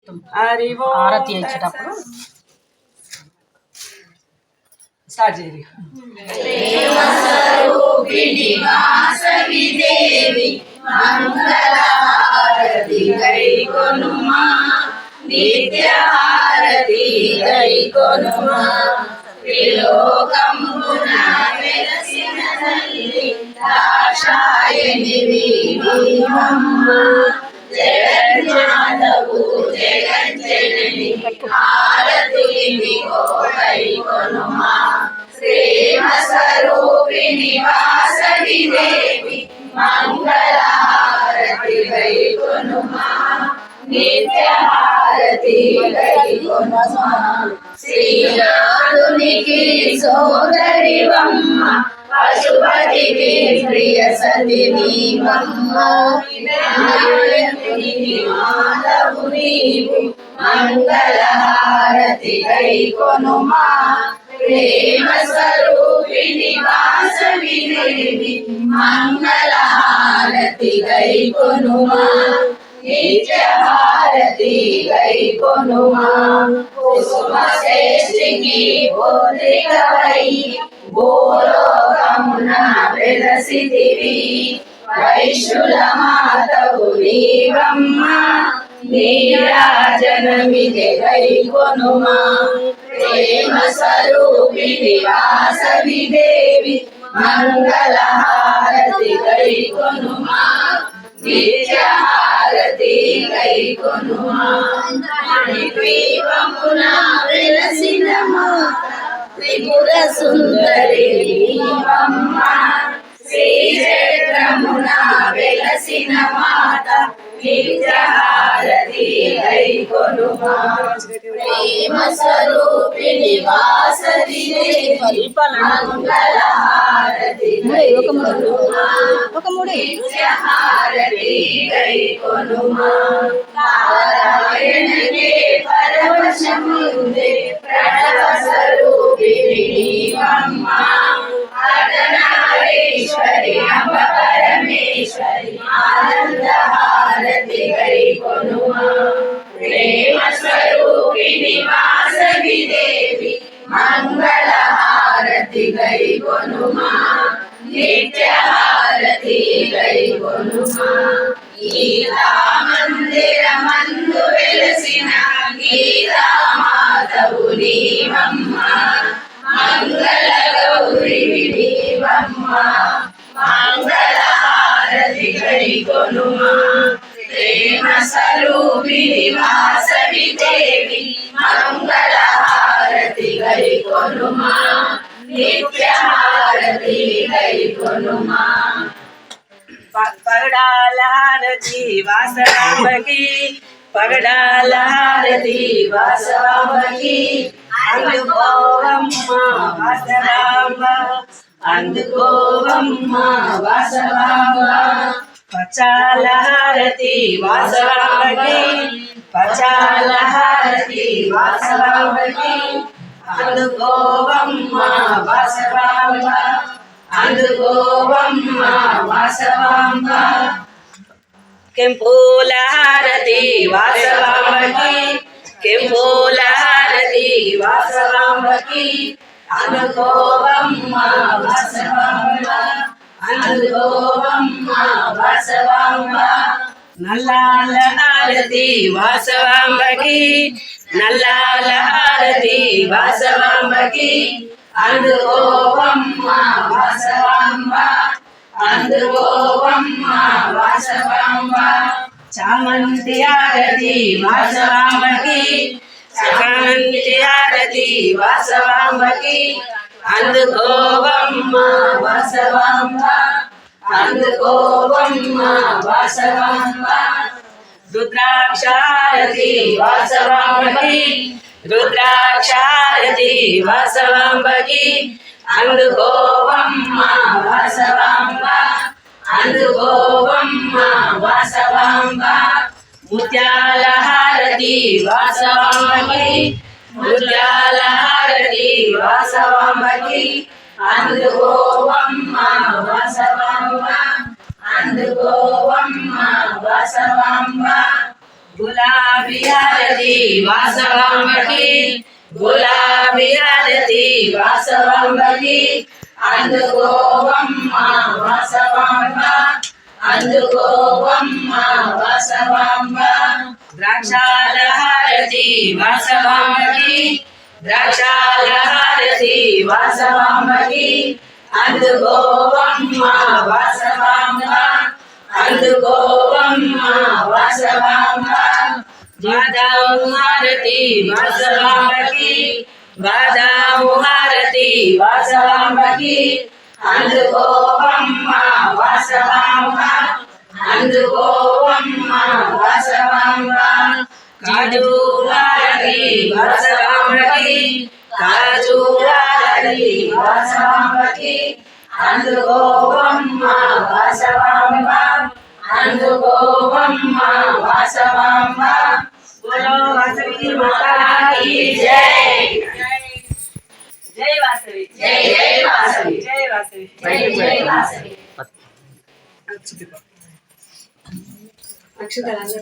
ఆరతి ఇచ్చేటప్పుడు స్టార్ట్ చేయండి. మంగళహారతి గైకొనుమా, నిత్యహారతి గైకొనుమా, త్రిలోకమున వెలసిన తల్లి దాక్షాయణివి నీవమ్మ. జగన్మాతవు జగజ్జనని హారతిని గైకొనుమా, ప్రేమ స్వరూపిణి వాసవి దేవి మంగళహారతి గైకొనుమా, నిత్యహారతి గైకొనుమా. శ్రీనాథునికి సోదరివమ్మ, పశుపతికి ప్రియ సతి నీవమ్మ. వినాయకునికి మాతవు నీవు మంగళహారతి గైకొనుమా, ప్రేమ స్వరూపిణి వాసవి దేవి మంగళహారతి గైకొనుమా, నిత్యహారతి గైకొనుమా. కుసుమ శ్రేష్ఠికి పోత్రికవై భూలోకమున వెలసితివి, వైశ్యుల మాతవు నీవమ్మ. నీరాజనమిది గైకొనుమా, ప్రేమ స్వరూపిణి వాసవి దేవి మంగళహారతి గైకొనుమా, నిత్యహారతి గైకొనుమా. మణిద్వీపమున వెలసిన త్రిపుర సుందరి నీవమ్మ. శ్రీక్షేత్రమున వెలసిన మాత నిత్యహారతి గైకొనుమా, ప్రేమ స్వరూపిణి వాసవి దేవి మంగళహారతి గైకొనుమా, నిత్యహారతి గైకొనుమా. నారాయణకే పరవశముందే ప్రణవ స్వరూపిణి నీవమ్మ. అర్ధనారీశ్వరి అంబ పరమేశ్వరి ఆనందహారతి గైకొనుమా, ప్రేమ స్వరూపిణి వాసవి దేవి మంగళహారతి గైకొనుమా, నిత్యహారతి గైకొనుమా. గీతా మందిరమందు వెలసిన గీతామాతవు నీవమ్మ. మంగళ గౌరివి నీవమ్మ. మంగళహారతి గైకొనుమా, ప్రేమ స్వరూపిణి వాసవి దేవి మంగళహారతి గైకొనుమా, నిత్యహారతి గైకొనుమా. పగడాలారతి వాసవాంబకి, పగడాలారతి వాసవాంబకి, అందుకోవమ్మ వాసవాంబ, అందుకోవమ్మ వాసవాంబ. పచాలహారతి వాసవాంబకి, పచాలహారతి వాసవాంబకి, అందుకోవమ్మ వాసవాంబ, అందుకోవమ్మ వాసవాంబ. కెంపూలహారతి వాసవాంబకి, కెంపూలహారతి వాసవాంబకి, అందుకోవమ్మ వాసవాంబ, అందుకోవమ్మ వాసవాంబ. నల్లాల హారతి వాసవాంబకి, నల్లాల హారతి వాసవాంబకి, అందుకోవమ్మ వాసవాంబ, అందుకోవమ్మ వాసవాంబ. చామంతి హారతి వాసవాంబకి, చామంతి హారతి వాసవాంబకి, అందుకోవమ్మ వాసవాంబ, అందుకోవమ్మ వాసవాంబ. రుద్రాక్షారతి వాసవాంబకి, రుద్రాక్షారతి వాసవాంబకి, అందుకోవమ్మ వాసవాంబ, అందుకోవమ్మ వాసవాంబ. ముత్యాల హారతి వాసవాంబకి, ముత్యాల హారతి వాసవాంబకి, అందుకోవమ్మ వాసవాంబ, అందుకోవమ్మ వాసవాంబ. గులాబీ హారతి వాసవాంబకి గులాబీ హారతి వాసవాంబకి అందుకోవమ్మ వాసవాంబ అందుకోవమ్మ వాసవాంబ ద్రాక్షాల హారతి వాసవాంబకి ద్రాక్షాల హారతి వాసవాంబకి అందుకోవమ్మ వాసవాంబ అందుకోవమ్మ వాసవాంబ బాదాము హారతి వాసవాంబకి బాదాము హారతి వాసవాంబకి అందుకోవమ్మ వాసవాంబ అందుకోవమ్మ వాసవాంబ కాజు హారతి వాసవాంబకి కాజు హారతి వాసవాంబకి అందుకోవమ్మ వాసవాంబ అందుకోవమ్మ వాసవాంబ बोलो वासवी माता की జై जय वासवी జై జై వాసవి जय वासवी జై జై వాసవి అక్షతలు